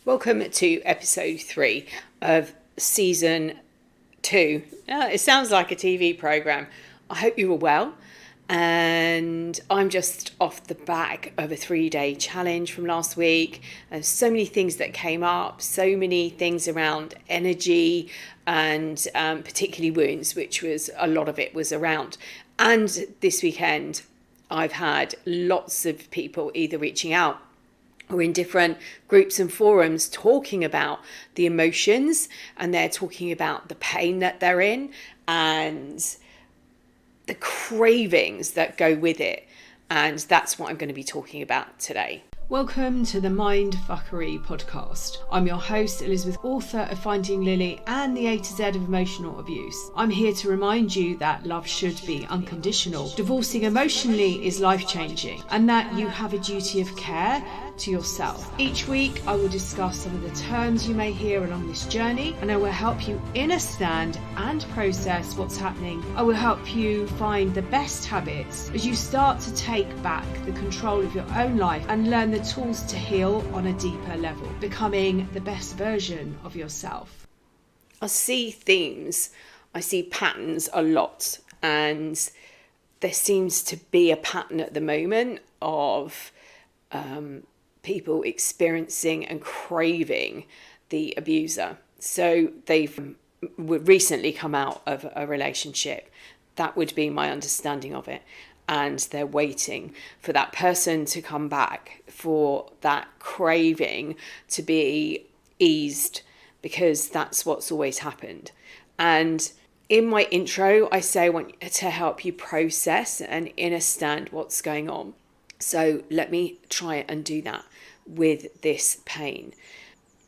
Welcome to episode 3 of season 2. It sounds like a TV programme. I hope you were well. And I'm just off the back of a 3-day challenge from last week. And so many things that came up, so many things around energy and particularly wounds, which was a lot of it was around. And this weekend, I've had lots of people either reaching out or in different groups and forums talking about the emotions, and they're talking about the pain that they're in and the cravings that go with it. And that's what I'm going to be talking about today. Welcome to the Mindfuckery podcast. I'm your host, Elizabeth, author of Finding Lily and the A to Z of emotional abuse. I'm here to remind you that love should be unconditional. Divorcing emotionally is life-changing, and that you have a duty of care to yourself. Each week, I will discuss some of the terms you may hear along this journey, and I will help you understand and process what's happening. I will help you find the best habits as you start to take back the control of your own life and learn the tools to heal on a deeper level, becoming the best version of yourself. I see themes, I see patterns a lot, and there seems to be a pattern at the moment of people experiencing and craving the abuser. So they've recently come out of a relationship. That would be my understanding of it. And they're waiting for that person to come back, for that craving to be eased, because that's what's always happened. And in my intro, I say I want to help you process and understand what's going on. So let me try and do that with this pain.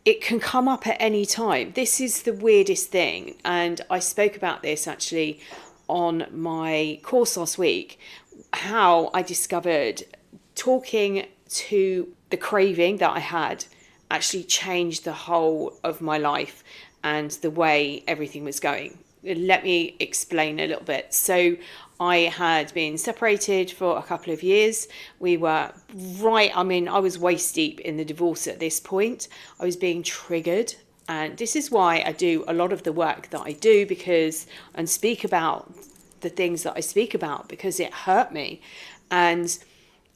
It can come up at any time. This is the weirdest thing. And I spoke about this actually on my course last week, how I discovered talking to the craving that I had actually changed the whole of my life and the way everything was going. Let me explain a little bit. So I had been separated for a couple of years. I was waist deep in the divorce at this point. I was being triggered. And this is why I do a lot of the work that I do, and speak about the things that I speak about, because it hurt me. And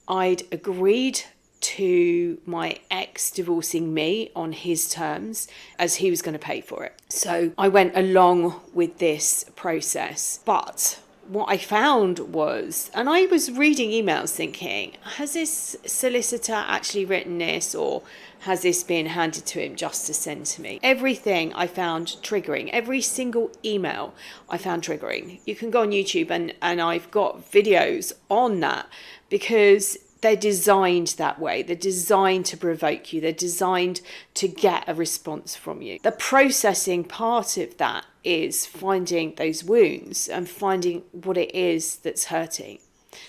I'd agreed to my ex divorcing me on his terms, as he was going to pay for it. So I went along with this process. But what I found was, and I was reading emails thinking, has this solicitor actually written this, or has this been handed to him just to send to me? Everything I found triggering. Every single email I found triggering. You can go on YouTube and I've got videos on that, because they're designed that way. They're designed to provoke you. They're designed to get a response from you. The processing part of that is finding those wounds and finding what it is that's hurting.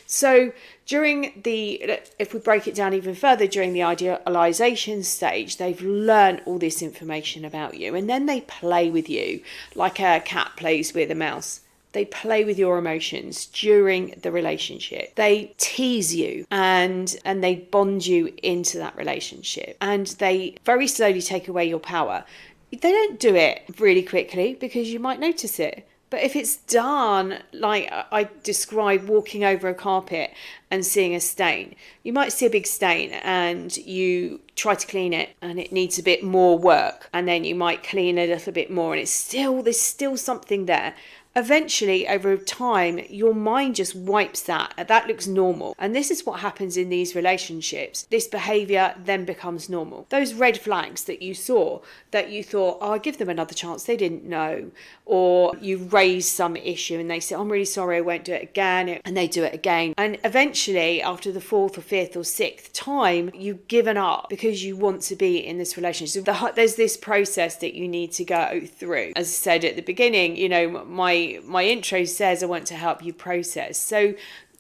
So if we break it down even further, during the idealization stage, they've learned all this information about you, and then they play with you like a cat plays with a mouse. They play with your emotions during the relationship. They tease you and they bond you into that relationship, and they very slowly take away your power. They don't do it really quickly, because you might notice it. But if it's done, like I described, walking over a carpet and seeing a stain, you might see a big stain and you try to clean it and it needs a bit more work. And then you might clean a little bit more and there's still something there. Eventually, over time, your mind just wipes that. That looks normal. And this is what happens in these relationships. This behavior then becomes normal. Those red flags that you saw, that you thought, oh, I'll give them another chance, they didn't know. Or you raise some issue and they say, I'm really sorry, I won't do it again. And they do it again. And eventually, after the 4th or 5th or 6th time, you've given up because you want to be in this relationship. So there's this process that you need to go through. As I said at the beginning, my intro says I want to help you process. So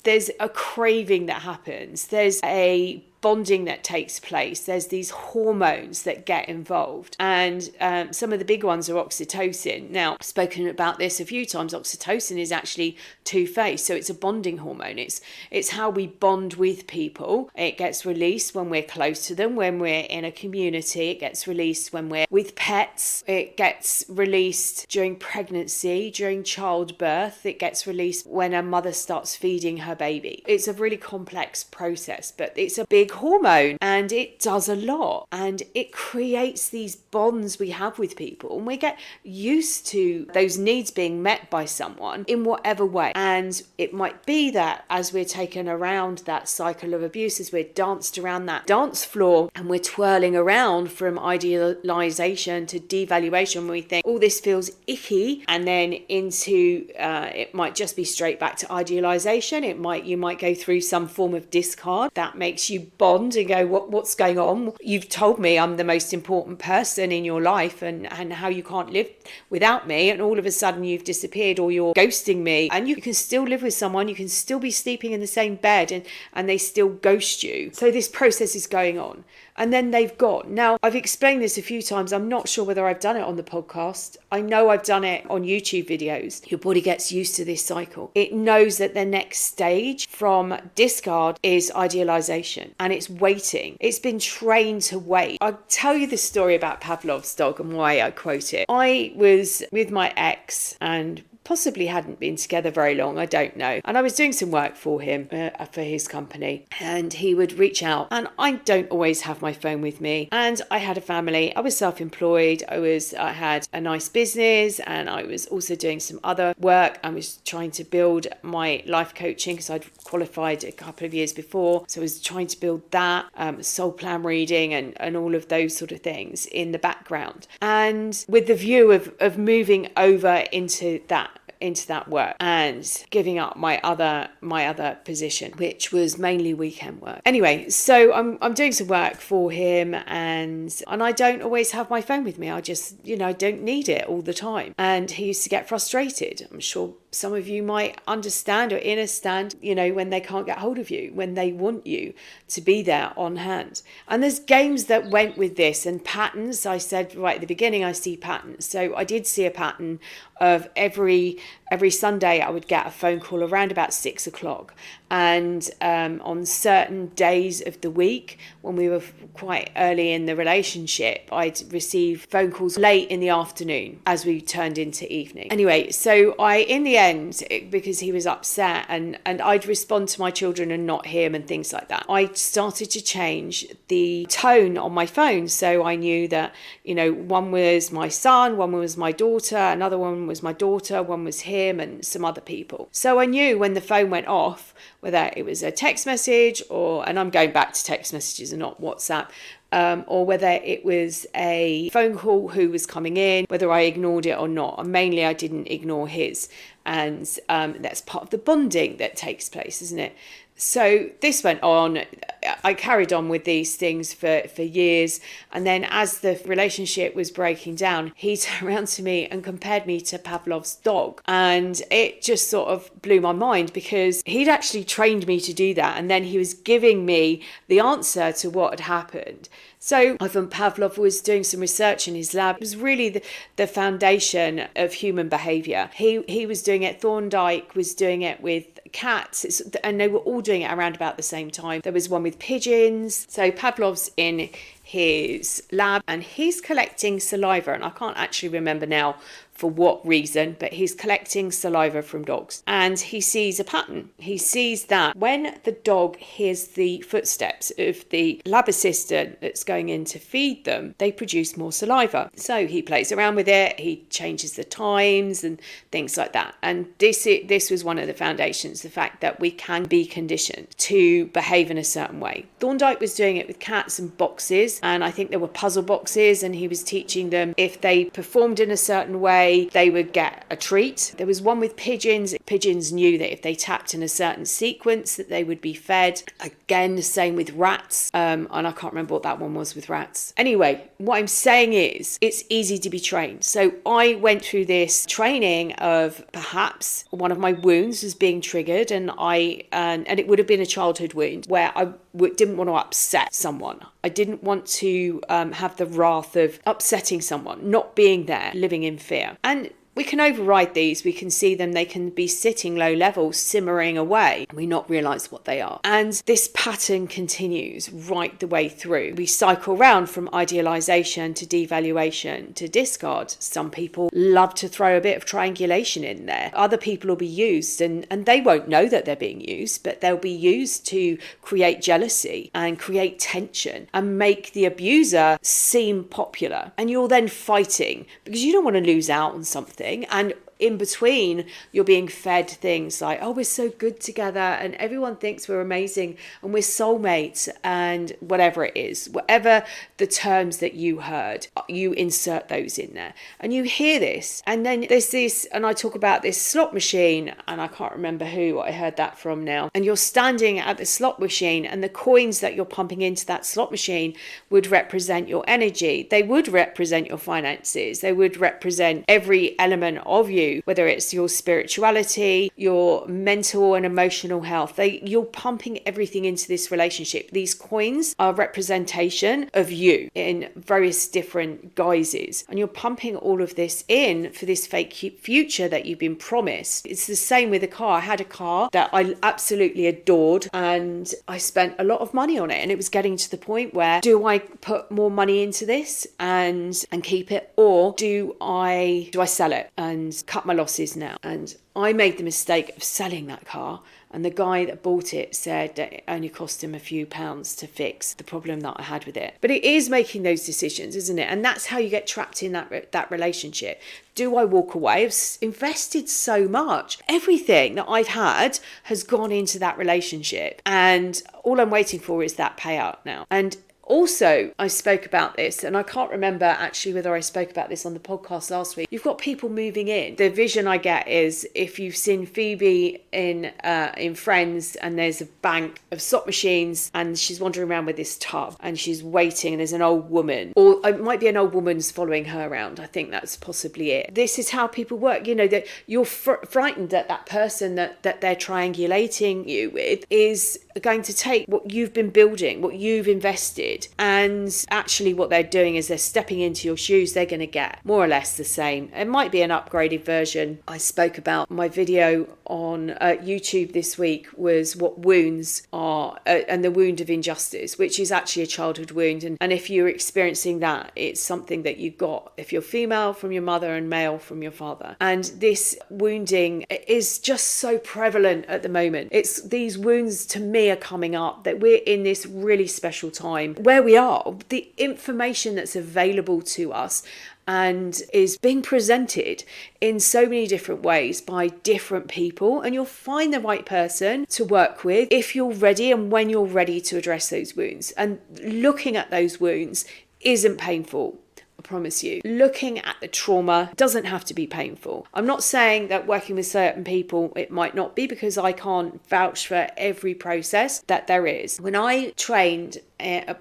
there's a craving that happens. There's a bonding that takes place. There's these hormones that get involved, and some of the big ones are oxytocin. Now, I've spoken about this a few times. Oxytocin is actually two-faced, so it's a bonding hormone. It's how we bond with people. It gets released when we're close to them, when we're in a community. It gets released when we're with pets. It gets released during pregnancy, during childbirth. It gets released when a mother starts feeding her baby. It's a really complex process, but it's a big hormone, and it does a lot, and it creates these bonds we have with people, and we get used to those needs being met by someone in whatever way. And it might be that as we're taken around that cycle of abuse, as we're danced around that dance floor and we're twirling around from idealization to devaluation, when we think, oh, this feels icky, and then into it might just be straight back to idealization. You might go through some form of discard that makes you bond and go, what's going on? You've told me I'm the most important person in your life, and how you can't live without me, and all of a sudden you've disappeared, or you're ghosting me. And you can still live with someone, you can still be sleeping in the same bed, and they still ghost you. So this process is going on. And then they've gone. Now, I've explained this a few times. I'm not sure whether I've done it on the podcast. I know I've done it on YouTube videos. Your body gets used to this cycle. It knows that the next stage from discard is idealization, and it's waiting. It's been trained to wait. I'll tell you the story about Pavlov's dog and why I quote it. I was with my ex, and possibly hadn't been together very long, I don't know. And I was doing some work for him, for his company, and he would reach out. And I don't always have my phone with me. And I had a family. I was self-employed. I had a nice business, and I was also doing some other work. I was trying to build my life coaching because I'd qualified a couple of years before. So I was trying to build that, soul plan reading and all of those sort of things in the background. And with the view of moving over into that work and giving up my other position, which was mainly weekend work. Anyway, so I'm doing some work for him, and I don't always have my phone with me. I just, I don't need it all the time. And he used to get frustrated. I'm sure some of you might understand or understand, when they can't get hold of you, when they want you to be there on hand. And there's games that went with this, and patterns. I said right at the beginning, I see patterns. So I did see a pattern of every Sunday I would get a phone call around about 6:00. And on certain days of the week, when we were quite early in the relationship, I'd receive phone calls late in the afternoon as we turned into evening. Anyway, so in the end, because he was upset, and I'd respond to my children and not him and things like that, I started to change the tone on my phone. So I knew that, one was my son, one was my daughter, another one was my daughter, one was him, and some other people. So I knew when the phone went off, whether it was a text message and I'm going back to text messages and not WhatsApp, or whether it was a phone call who was coming in, whether I ignored it or not. And mainly I didn't ignore his. And that's part of the bonding that takes place, isn't it? So this went on. I carried on with these things for years. And then as the relationship was breaking down, he turned around to me and compared me to Pavlov's dog. And it just sort of blew my mind, because he'd actually trained me to do that. And then he was giving me the answer to what had happened. So Ivan Pavlov was doing some research in his lab. It was really the foundation of human behaviour. He was doing it. Thorndike was doing it with cats, and they were all doing it around about the same time. There was one with pigeons. So Pavlov's in his lab, and he's collecting saliva, and I can't actually remember now for what reason, but he's collecting saliva from dogs, and he sees a pattern. He sees that when the dog hears the footsteps of the lab assistant that's going in to feed them, they produce more saliva. So he plays around with it, he changes the times and things like that. And this was one of the foundations, the fact that we can be conditioned to behave in a certain way. Thorndike was doing it with cats and boxes, and I think there were puzzle boxes, and he was teaching them if they performed in a certain way, they would get a treat. There was one with pigeons. Pigeons knew that if they tapped in a certain sequence that they would be fed. Again, the same with rats. And I can't remember what that one was with rats. Anyway, what I'm saying is it's easy to be trained. So I went through this training of perhaps one of my wounds was being triggered, and it would have been a childhood wound where didn't want to upset someone. I didn't want to have the wrath of upsetting someone, not being there, living in fear. And we can override these. We can see them. They can be sitting low level, simmering away, and we not realise what they are. And this pattern continues right the way through. We cycle round from idealisation to devaluation to discard. Some people love to throw a bit of triangulation in there. Other people will be used, and they won't know that they're being used, but they'll be used to create jealousy and create tension and make the abuser seem popular. And you're then fighting because you don't want to lose out on something. And in between, you're being fed things like, oh, we're so good together and everyone thinks we're amazing and we're soulmates, and whatever it is, whatever the terms that you heard, you insert those in there and you hear this. And then there's this, and I talk about this slot machine, and I can't remember who I heard that from now. And you're standing at the slot machine and the coins that you're pumping into that slot machine would represent your energy. They would represent your finances. They would represent every element of you, whether it's your spirituality, your mental and emotional health. You're pumping everything into this relationship. These coins are representation of you in various different guises, and you're pumping all of this in for this fake future that you've been promised. It's the same with a car. I had a car that I absolutely adored, and I spent a lot of money on it, and it was getting to the point where, do I put more money into this and keep it, or do I sell it and cut my losses now? And I made the mistake of selling that car, and the guy that bought it said that it only cost him a few pounds to fix the problem that I had with it. But it is making those decisions, isn't it? And that's how you get trapped in that relationship. Do I walk away? I've invested so much. Everything that I've had has gone into that relationship, and all I'm waiting for is that payout now. And also, I spoke about this, and I can't remember actually whether I spoke about this on the podcast last week. You've got people moving in. The vision I get is, if you've seen Phoebe in Friends, and there's a bank of slot machines, and she's wandering around with this tub, and she's waiting, and there's an old woman, or it might be an old woman's following her around. I think that's possibly it. This is how people work. You know, that you're frightened that that person that they're triangulating you with is going to take what you've been building, what you've invested, and actually what they're doing is they're stepping into your shoes. They're going to get more or less the same. It might be an upgraded version. I spoke about my video on YouTube this week was what wounds are, and the wound of injustice, which is actually a childhood wound. And if you're experiencing that, it's something that you got, if you're female, from your mother, and male from your father. And this wounding is just so prevalent at the moment. It's these wounds, to me, are coming up, that we're in this really special time where we are. The information that's available to us and is being presented in so many different ways by different people, and you'll find the right person to work with if you're ready and when you're ready to address those wounds. And looking at those wounds isn't painful. I promise you. Looking at the trauma doesn't have to be painful. I'm not saying that working with certain people it might not be, because I can't vouch for every process that there is. When I trained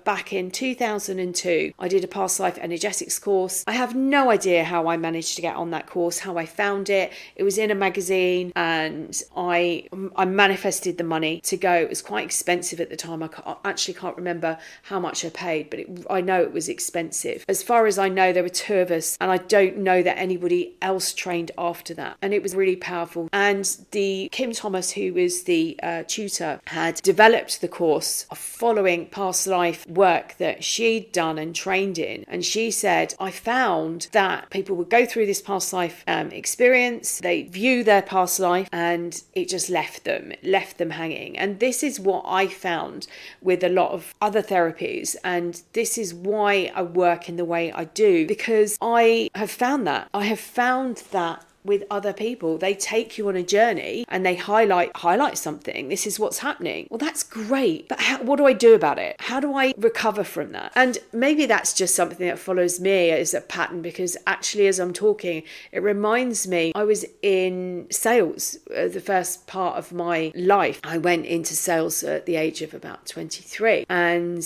back in 2002, I did a past life energetics course. I have no idea how I managed to get on that course, how I found it. It was in a magazine, and I manifested the money to go. It was quite expensive at the time. I actually can't remember how much I paid, but I know it was expensive. As far as I know, there were two of us, and I don't know that anybody else trained after that. And it was really powerful. And the Kim Thomas, who was the tutor, had developed the course following past life work that she'd done and trained in. And she said, I found that people would go through this past life experience, they view their past life, and it just left them hanging. And this is what I found with a lot of other therapies, and this is why I work in the way I do, because I have found that with other people. They take you on a journey and they highlight something. This is what's happening. Well, that's great, but what do I do about it? How do I recover from that? And maybe that's just something that follows me as a pattern, because actually as I'm talking, it reminds me, I was in sales the first part of my life. I went into sales at the age of about 23, and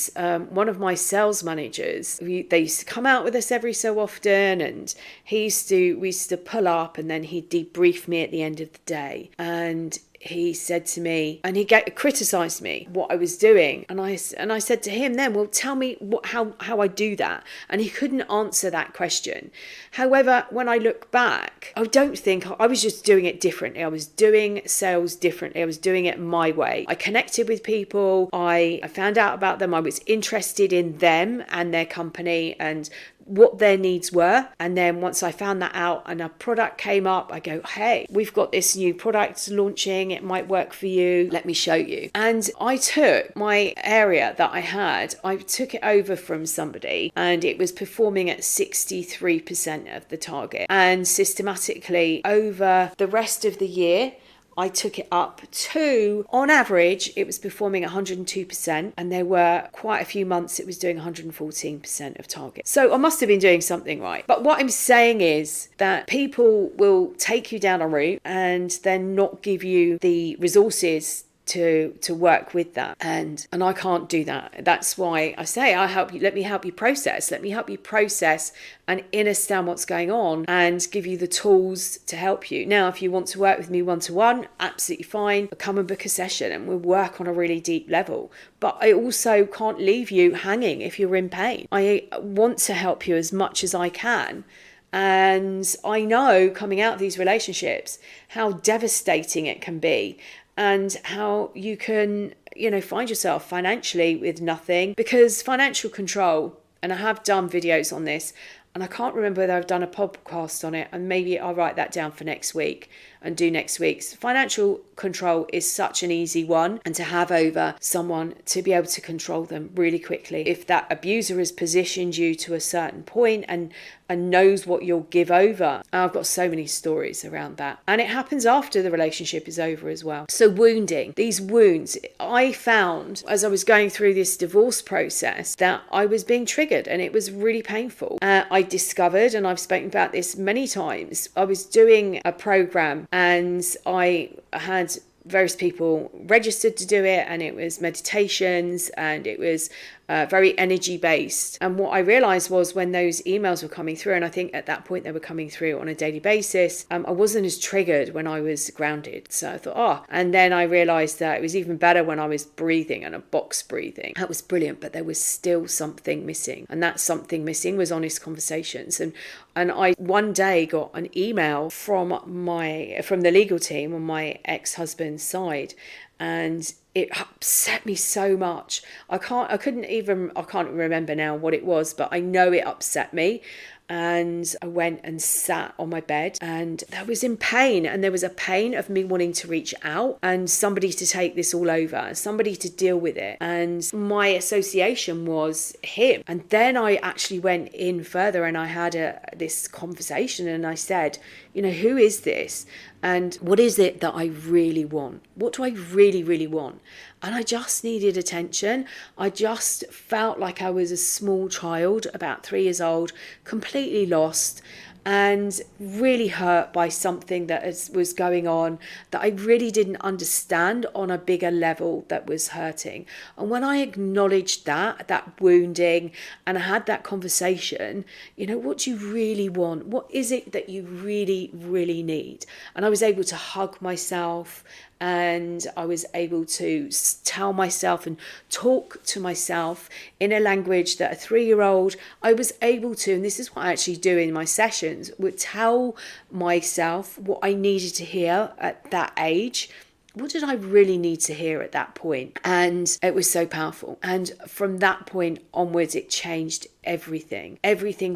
one of my sales managers, they used to come out with us every so often, and we used to pull up, and then he'd debrief me at the end of the day. And he said to me, and he criticized me what I was doing, and I said to him then, well, tell me how I do that, and he couldn't answer that question. However, when I look back, I don't think I was just doing it differently. I was doing sales differently. I was doing it my way. I connected with people. I found out about them. I was interested in them and their company and what their needs were. And then once I found that out and a product came up, I go, hey, we've got this new product launching. It might work for you. Let me show you. And I took my area that I took it over from somebody, and it was performing at 63% of the target. And systematically over the rest of the year, I took it up to, on average, it was performing 102%, and there were quite a few months it was doing 114% of target. So I must have been doing something right. But what I'm saying is that people will take you down a route and then not give you the resources to work with that, and I can't do that. That's why I say I help you. Let me help you process and understand what's going on and give you the tools to help you. Now, if you want to work with me one-to-one, absolutely fine. Come and book a session and we'll work on a really deep level. But I also can't leave you hanging if you're in pain. I want to help you as much as I can. And I know coming out of these relationships how devastating it can be, and how you can, find yourself financially with nothing, because financial control, and I have done videos on this, and I can't remember whether I've done a podcast on it, and maybe I'll write that down for next week and do next week's. Financial control is such an easy one, and to have over someone to be able to control them really quickly. If that abuser has positioned you to a certain point and knows what you'll give over. I've got so many stories around that. And it happens after the relationship is over as well. So wounding, these wounds, I found as I was going through this divorce process that I was being triggered, and it was really painful. I discovered, and I've spoken about this many times, I was doing a program and I had various people registered to do it, and it was meditations and it was very energy based. And what I realized was when those emails were coming through, and I think at that point they were coming through on a daily basis, I wasn't as triggered when I was grounded. So I thought, and then I realized that it was even better when I was breathing and a box breathing. That was brilliant, but there was still something missing, and that something missing was honest conversations. And I one day got an email from the legal team on my ex-husband's side, and it upset me so much. I can't remember now what it was, but I know it upset me. And I went and sat on my bed, and I was in pain, and there was a pain of me wanting to reach out and somebody to take this all over, somebody to deal with it. And my association was him. And then I actually went in further, and I had this conversation, and I said, who is this? And what is it that I really want? What do I really, really want? And I just needed attention. I just felt like I was a small child, about 3 years old, completely lost and really hurt by something that was going on that I really didn't understand on a bigger level that was hurting. And when I acknowledged that wounding, and I had that conversation, what do you really want? What is it that you really, really need? And I was able to hug myself, and I was able to tell myself and talk to myself in a language that a 3-year-old, I was able to, and this is what I actually do in my sessions, would tell myself what I needed to hear at that age. What did I really need to hear at that point? And it was so powerful. And from that point onwards, it changed everything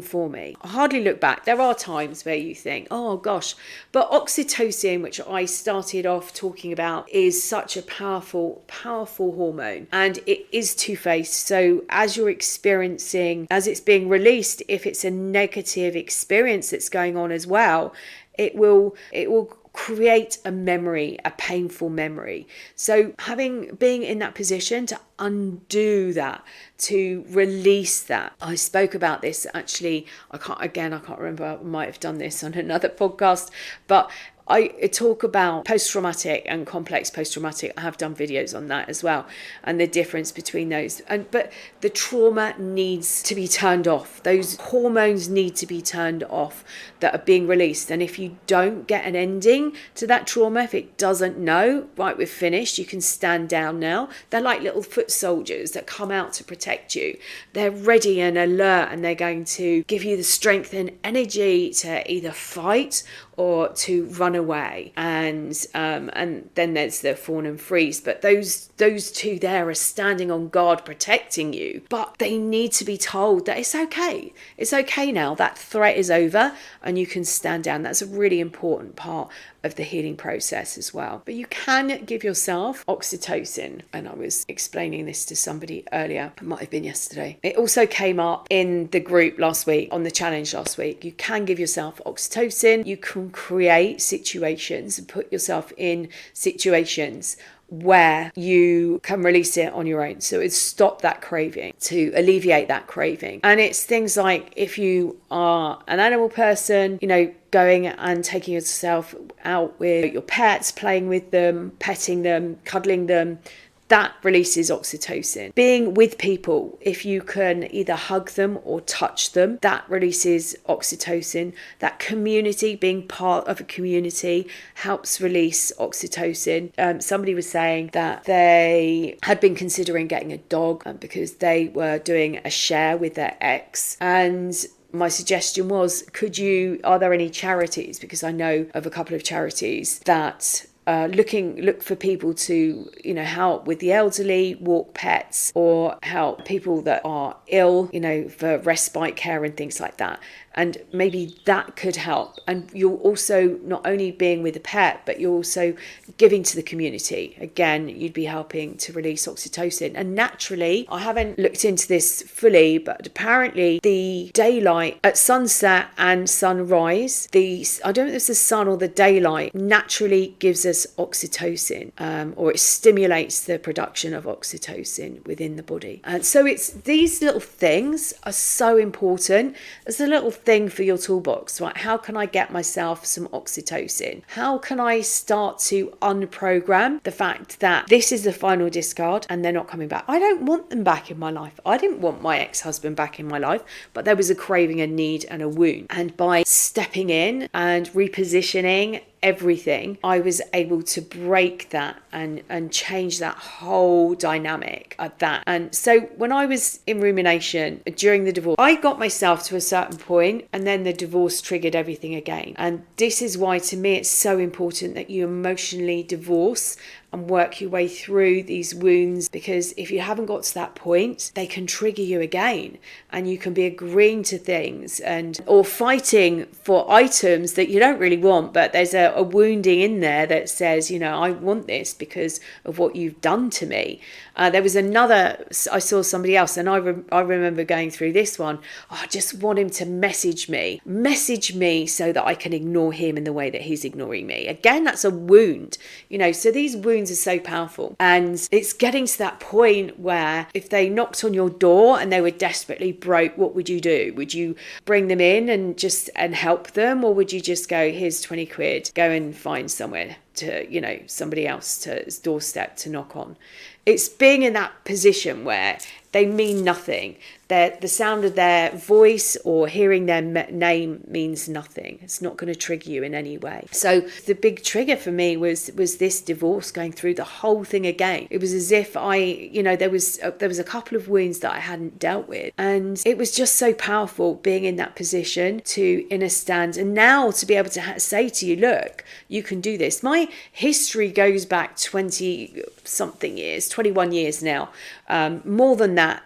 for me. I hardly look back. There are times where you think, oh gosh, but oxytocin, which I started off talking about, is such a powerful hormone, and it is two-faced. So as it's being released, if it's a negative experience that's going on as well, it will create a memory, a painful memory. So being in that position to undo that, to release that. I spoke about this actually, I can't remember, I might have done this on another podcast, but I talk about post-traumatic and complex post-traumatic. I have done videos on that as well, and the difference between those. But the trauma needs to be turned off. Those hormones need to be turned off that are being released. And if you don't get an ending to that trauma, if it doesn't know, right, we're finished, you can stand down now. They're like little foot soldiers that come out to protect you. They're ready and alert, and they're going to give you the strength and energy to either fight or to run away. And then there's the fawn and freeze. But those two there are standing on guard, protecting you. But they need to be told that it's okay. It's okay now. That threat is over and you can stand down. That's a really important part of the healing process as well. But you can give yourself oxytocin. And I was explaining this to somebody earlier. It might have been yesterday. It also came up in the group last week, on the challenge last week. You can give yourself oxytocin. You can create situations and put yourself in situations where you can release it on your own. So it's stop that craving, to alleviate that craving. And it's things like, if you are an animal person, going and taking yourself out with your pets, playing with them, petting them, cuddling them, that releases oxytocin. Being with people, if you can either hug them or touch them, that releases oxytocin. That community, being part of a community, helps release oxytocin. Somebody was saying that they had been considering getting a dog because they were doing a share with their ex. And my suggestion was, are there any charities? Because I know of a couple of charities that look for people to help with the elderly, walk pets, or help people that are ill, for respite care and things like that. And maybe that could help. And you're also not only being with a pet, but you're also giving to the community. Again, you'd be helping to release oxytocin. And naturally, I haven't looked into this fully, but apparently the daylight at sunset and sunrise, I don't know if it's the sun or the daylight, naturally gives us oxytocin, or it stimulates the production of oxytocin within the body. And so it's these little things are so important. It's a little thing for your toolbox, right? How can I get myself some oxytocin? How can I start to unprogram the fact that this is the final discard and they're not coming back? I don't want them back in my life. I didn't want my ex-husband back in my life, but there was a craving, a need, and a wound. And by stepping in and repositioning everything, I was able to break that and change that whole dynamic of that. And so when I was in rumination during the divorce, I got myself to a certain point, and then the divorce triggered everything again. And this is why, to me, it's so important that you emotionally divorce and work your way through these wounds, because if you haven't got to that point, they can trigger you again, and you can be agreeing to things or fighting for items that you don't really want, but there's a wounding in there that says, I want this because of what you've done to me. There was I saw somebody else, and I remember going through this one. I just want him to message me so that I can ignore him in the way that he's ignoring me. Again, that's a wound, so these wounds are so powerful. And it's getting to that point where if they knocked on your door and they were desperately broke, what would you do? Would you bring them in and help them? Or would you just go, here's 20 quid, go and find somewhere to, somebody else's doorstep to knock on? It's being in that position where they mean nothing. The sound of their voice or hearing their name means nothing. It's not going to trigger you in any way. So the big trigger for me was this divorce, going through the whole thing again. It was as if there was a couple of wounds that I hadn't dealt with, and it was just so powerful being in that position to inner stand, and now to be able to say to you, look, you can do this. My history goes back 20 something years, 21 years now, more than that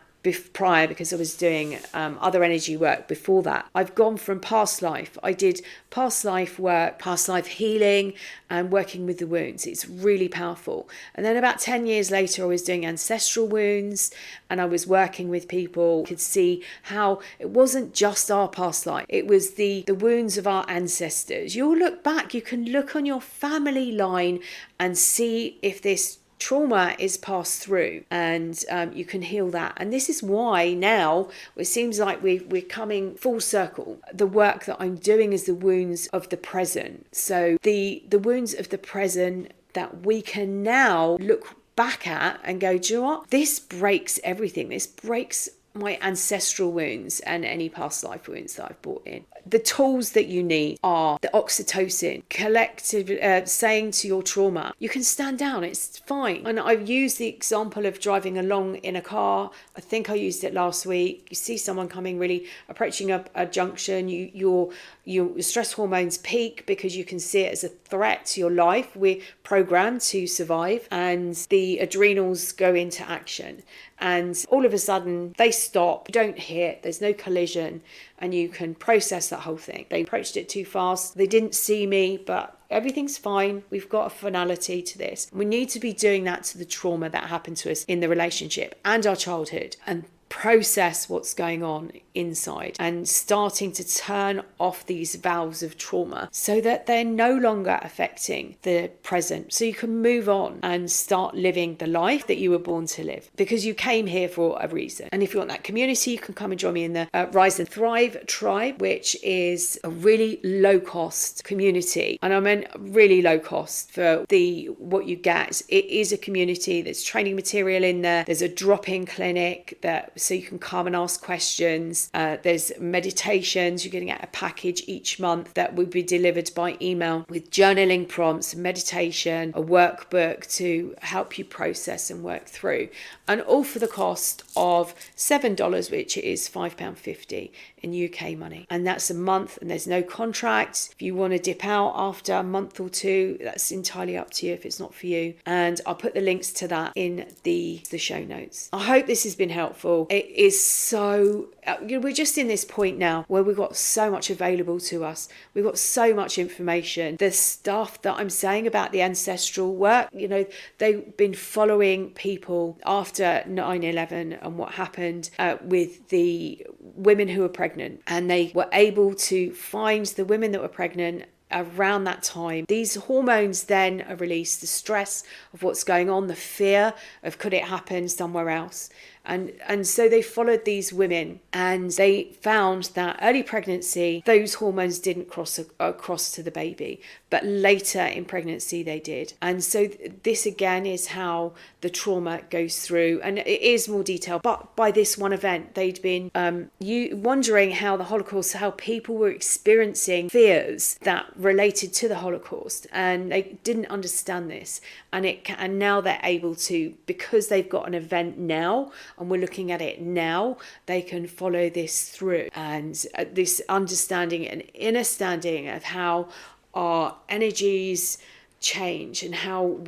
prior, because I was doing other energy work before that. I've gone from past life. I did past life work, past life healing, and working with the wounds. It's really powerful. And then about 10 years later, I was doing ancestral wounds, and I was working with people. You could see how it wasn't just our past life. It was the wounds of our ancestors. You'll look back, you can look on your family line and see if this trauma is passed through, and you can heal that. And this is why now it seems like we're coming full circle. The work that I'm doing is the wounds of the present. So the wounds of the present that we can now look back at and go, do you know what? This breaks everything. This breaks my ancestral wounds and any past life wounds that I've brought in. The tools that you need are the oxytocin, collective, saying to your trauma, you can stand down, it's fine. And I've used the example of driving along in a car. I think I used it last week. You see someone coming, really approaching a junction, your stress hormones peak because you can see it as a threat to your life. We're programmed to survive, and the adrenals go into action. And all of a sudden they stop, you don't hit, there's no collision, and you can process that whole thing. They approached it too fast, they didn't see me, but everything's fine. We've got a finality to this. We need to be doing that to the trauma that happened to us in the relationship and our childhood, and process what's going on inside, and starting to turn off these valves of trauma so that they're no longer affecting the present, so you can move on and start living the life that you were born to live, because you came here for a reason. And if you want that community, you can come and join me in the Rise and Thrive tribe, which is a really low cost community. And I mean really low cost for what you get. It is a community, there's training material in there, there's a drop-in clinic so you can come and ask questions. There's meditations. You're getting a package each month that will be delivered by email with journaling prompts, meditation, a workbook to help you process and work through. And all for the cost of $7, which is £5.50 in UK money. And that's a month, and there's no contract. If you want to dip out after a month or two, that's entirely up to you if it's not for you. And I'll put the links to that in the show notes. I hope this has been helpful. It is so, we're just in this point now where we've got so much available to us. We've got so much information. The stuff that I'm saying about the ancestral work, they've been following people after 9/11 and what happened with the women who were pregnant, and they were able to find the women that were pregnant around that time. These hormones then are released, the stress of what's going on, the fear of could it happen somewhere else. And so they followed these women, and they found that early pregnancy, those hormones didn't cross across to the baby, but later in pregnancy they did. And so this again is how the trauma goes through, and it is more detailed. But by this one event, they'd been wondering how the Holocaust, how people were experiencing fears that related to the Holocaust, and they didn't understand this. And now they're able to, because they've got an event now, and we're looking at it now, they can follow this through. And this understanding and understanding of how our energies change and how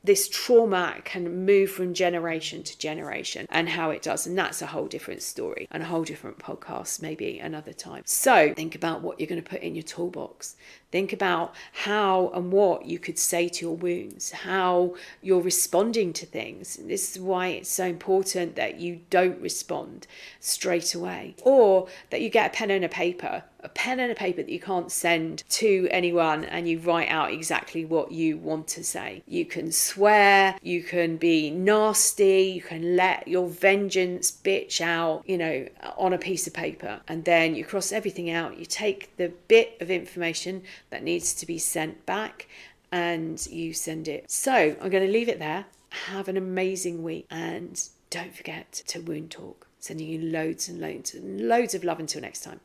this trauma can move from generation to generation, and how it does. And that's a whole different story and a whole different podcast, maybe another time. So think about what you're going to put in your toolbox. Think about how and what you could say to your wounds, how you're responding to things. This is why it's so important that you don't respond straight away, or that you get a pen and a paper that you can't send to anyone, and you write out exactly what you want to say. You can swear, you can be nasty, you can let your vengeance bitch out, on a piece of paper, and then you cross everything out. You take the bit of information that needs to be sent back and you send it. So I'm going to leave it there. Have an amazing week, and don't forget to wound talk. Sending you loads and loads and loads of love until next time.